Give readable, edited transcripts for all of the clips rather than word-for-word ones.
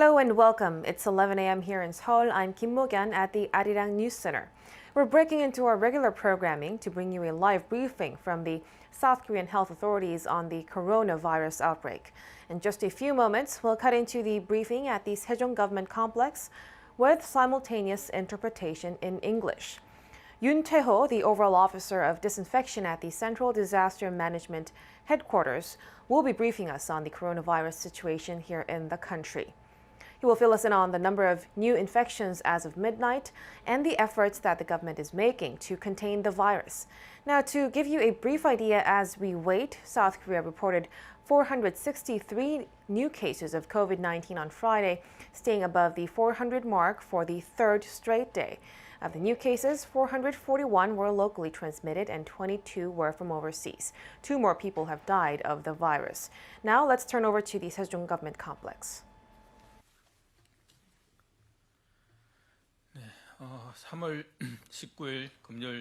Hello and welcome. It's 11 a.m. here in Seoul. I'm Kim Mo-gyan at the Arirang News Center. We're breaking into our regular programming to bring you a live briefing from the South Korean health authorities on the coronavirus outbreak. In just a few moments, we'll cut into the briefing at the Sejong Government Complex with simultaneous interpretation in English. Yoon Tae-ho, the overall officer of disinfection at the Central Disaster Management Headquarters, will be briefing us on the coronavirus situation here in the country. He will fill us in on the number of new infections as of midnight and the efforts that the government is making to contain the virus. Now, to give you a brief idea as we wait, South Korea reported 463 new cases of COVID-19 on Friday, staying above the 400 mark for the third straight day. Of the new cases, 441 were locally transmitted and 22 were from overseas. 2 more people have died of the virus. Now, let's turn over to the Sejong Government Complex.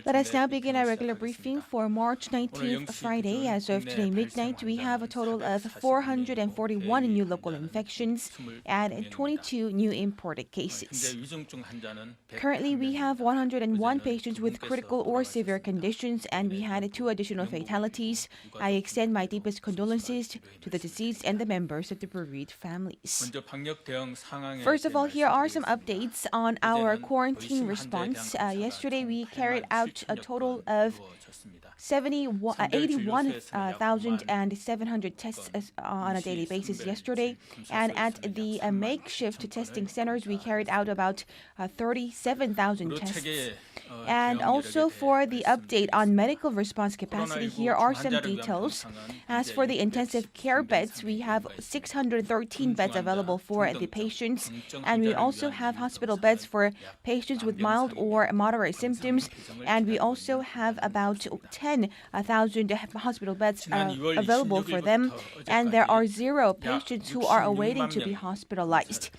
Let us now begin our regular briefing for March 19th, Friday. As of today midnight, we have a total of 441 new local infections and 22 new imported cases. Currently, we have 101 patients with critical or severe conditions, and we had 2 additional fatalities. I extend my deepest condolences to the deceased and the members of the bereaved families. First of all, here are some updates on our quarantine response. Yesterday, we carried out a total of 81,700 tests on a daily basis yesterday. And at the makeshift testing centers, we carried out about 37,000 tests. And also for the update on medical response capacity, here are some details. As for the intensive care beds, we have 613 beds available for the patients. And we also have hospital beds for patients with mild or moderate symptoms. And we also have about 10,000 hospital beds available for them. And there are 0 patients who are awaiting to be hospitalized.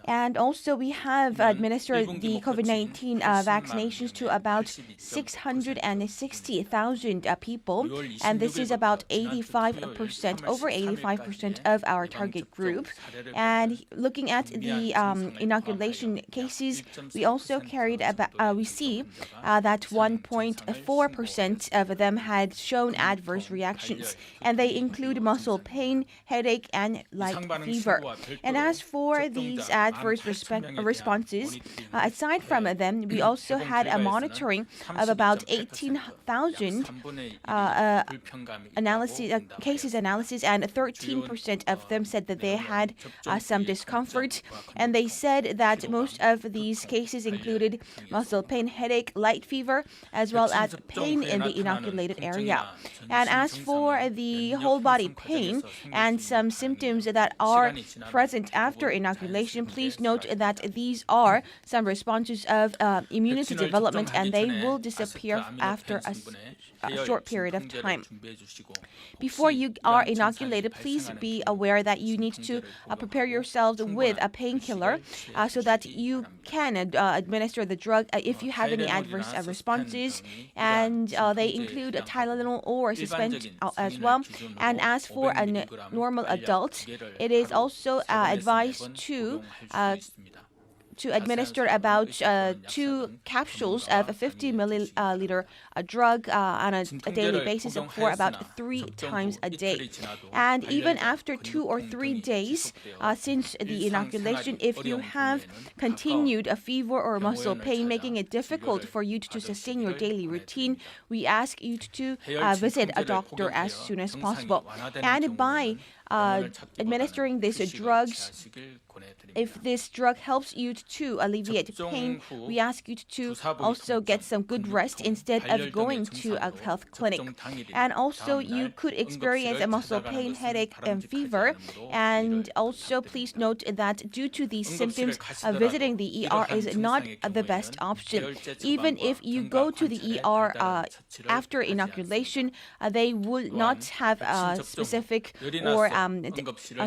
And also, we have administered the COVID-19 vaccinations to about 660,000 people, and this is about 85%, over 85% of our target group. And looking at the inoculation cases, we also carried about, we see that 1.4% of them had shown adverse reactions, and they include muscle pain, headache, and light fever. And as for these adverse responses, aside from them, we also had a monitoring of about 18,000 cases analysis, and 13% of them said that they had some discomfort. And they said that most of these cases included muscle pain, headache, light fever, as well as pain in the inoculated area. And as for the whole body pain and some symptoms that are present after inoculation, please note that these are some responses of immunity development, and they will disappear after a short period of time. Before you are inoculated, please be aware that you need to prepare yourselves with a painkiller so that you can administer the drug if you have any adverse responses. And they include Tylenol or Suspend as well. And as for a normal adult, it is also advised to administer about 2 capsules of a 50 milliliter drug on a daily basis for about 3 times a day. And even after 2 or 3 days since the inoculation, if you have continued a fever or muscle pain, making it difficult for you to sustain your daily routine, we ask you to visit a doctor as soon as possible. And by administering these drugs, if this drug helps you to alleviate pain, we ask you to also get some good rest instead of going to a health clinic. And also, you could experience a muscle pain, headache, and fever. And also, please note that due to these symptoms, visiting the ER is not the best option. Even if you go to the ER after inoculation, they will not have specific or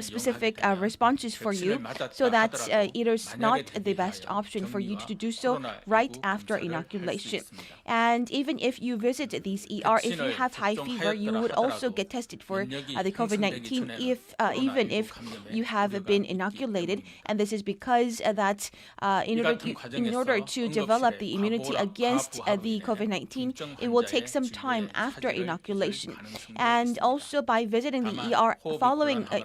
specific responses for you, so that it is not the best option for you to do so right after inoculation. And even if you visit these ER, if you have high fever, you would also get tested for the COVID-19 even if you have been inoculated. And this is because that in order to develop the immunity against the COVID-19, it will take some time after inoculation. And also by visiting the ER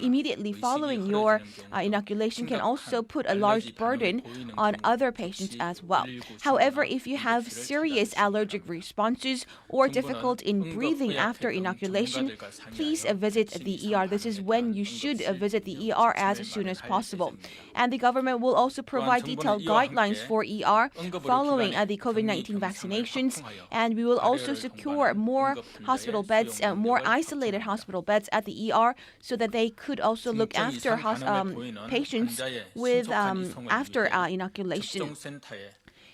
immediately following your inoculation can also put a large burden on other patients as well. However, if you have serious allergic responses or difficult in breathing after inoculation, please visit the ER. This is when you should visit the ER as soon as possible. And the government will also provide detailed guidelines for ER following the COVID-19 vaccinations. And we will also secure more hospital beds, more isolated hospital beds at the ER, so that they could also look after patients with after inoculation.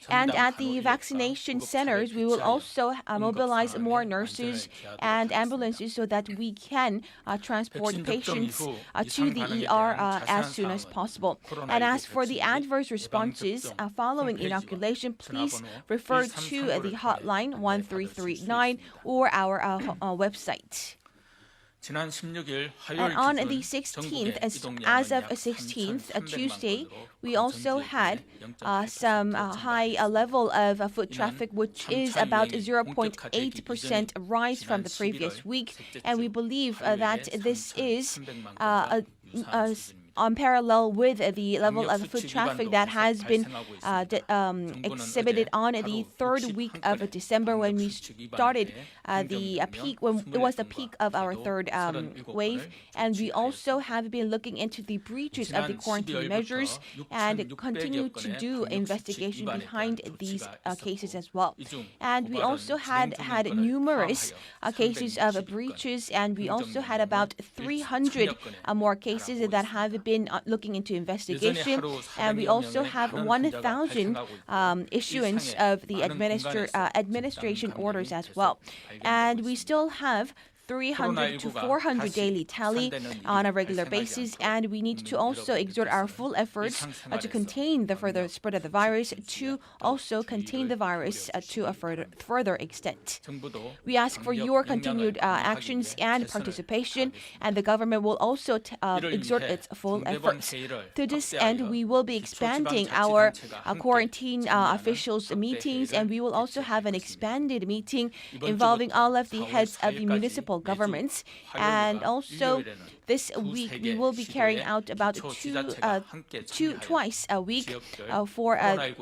And at the vaccination centers, we will also mobilize more nurses and ambulances so that we can transport patients to the ER as soon as possible. And as for the adverse responses following inoculation, please refer to the hotline 1339 or our website. And on the 16th, as of 16th, Tuesday, we also had some high level of foot traffic, which is about 0.8% rise from the previous week. And we believe that this is on parallel with the level of foot traffic that has been exhibited on the third week of December, when we started the peak, when it was the peak of our third wave. And we also have been looking into the breaches of the quarantine measures and continue to do investigation behind these cases as well. And we also had numerous cases of breaches, and we also had about 300 more cases that have been looking into investigation, and we also have 1,000 issuance of the administration orders as well. And we still have 300 to 400 daily tally on a regular basis, and we need to also exert our full efforts to contain the further spread of the virus, to also contain the virus to a further extent. We ask for your continued actions and participation, and the government will also exert its full efforts. To this end, we will be expanding our quarantine officials meetings, and we will also have an expanded meeting involving all of the heads of the municipal governments. And also this week we will be carrying out about twice a week for a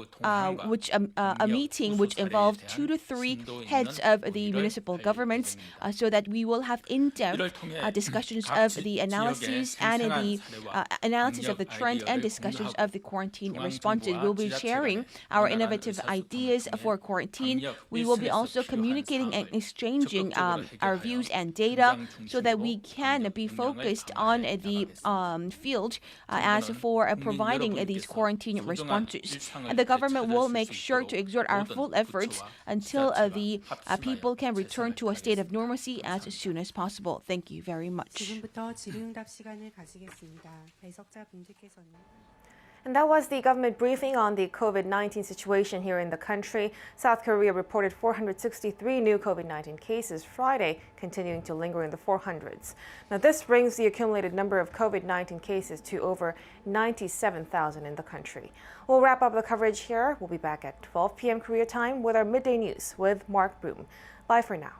meeting which involved 2 to 3 heads of the municipal governments, so that we will have in-depth discussions of the analysis and the analysis of the trend and discussions of the quarantine responses. We'll be sharing our innovative ideas for quarantine. We will be also communicating and exchanging our views and data, so that we can be focused on the field as for providing these quarantine responses. And the government will make sure to exert our full efforts until the people can return to a state of normalcy as soon as possible. Thank you very much. And that was the government briefing on the COVID-19 situation here in the country. South Korea reported 463 new COVID-19 cases Friday, continuing to linger in the 400s. Now, this brings the accumulated number of COVID-19 cases to over 97,000 in the country. We'll wrap up the coverage here. We'll be back at 12 p.m. Korea time with our midday news with Mark Broom. Bye for now.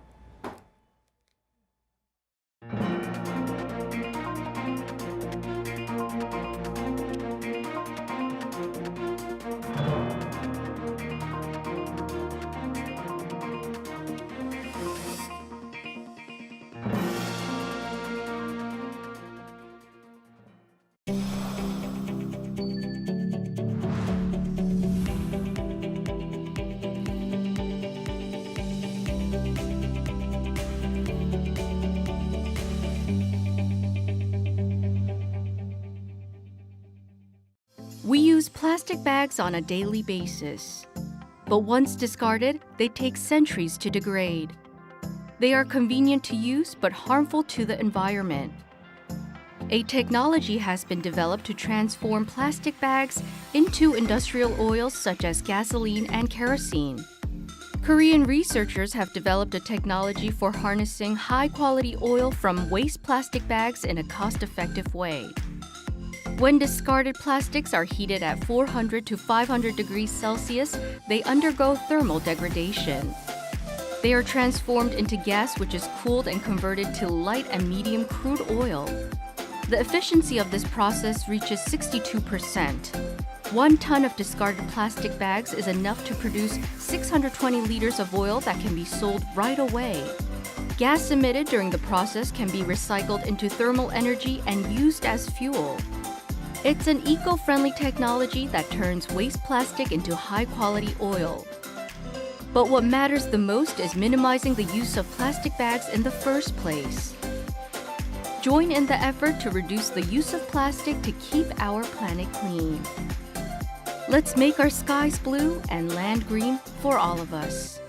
We use plastic bags on a daily basis. But once discarded, they take centuries to degrade. They are convenient to use but harmful to the environment. A technology has been developed to transform plastic bags into industrial oils such as gasoline and kerosene. Korean researchers have developed a technology for harnessing high-quality oil from waste plastic bags in a cost-effective way. When discarded plastics are heated at 400 to 500 degrees Celsius, they undergo thermal degradation. They are transformed into gas which is cooled and converted to light and medium crude oil. The efficiency of this process reaches 62%. 1 ton of discarded plastic bags is enough to produce 620 liters of oil that can be sold right away. Gas emitted during the process can be recycled into thermal energy and used as fuel. It's an eco-friendly technology that turns waste plastic into high-quality oil. But what matters the most is minimizing the use of plastic bags in the first place. Join in the effort to reduce the use of plastic to keep our planet clean. Let's make our skies blue and land green for all of us.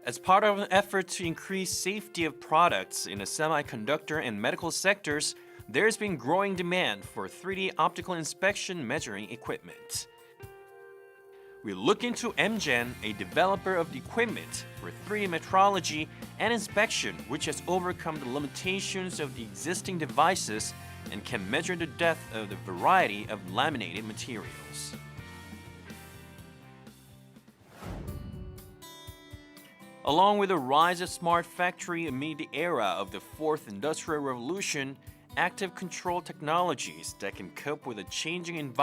As part of an effort to increase safety of products in the semiconductor and medical sectors, there's been growing demand for 3D optical inspection measuring equipment. We look into MGen, a developer of the equipment for 3D metrology and inspection, which has overcome the limitations of the existing devices and can measure the depth of the variety of laminated materials. Along with the rise of smart factory amid the era of the fourth industrial revolution, active control technologies that can cope with a changing environment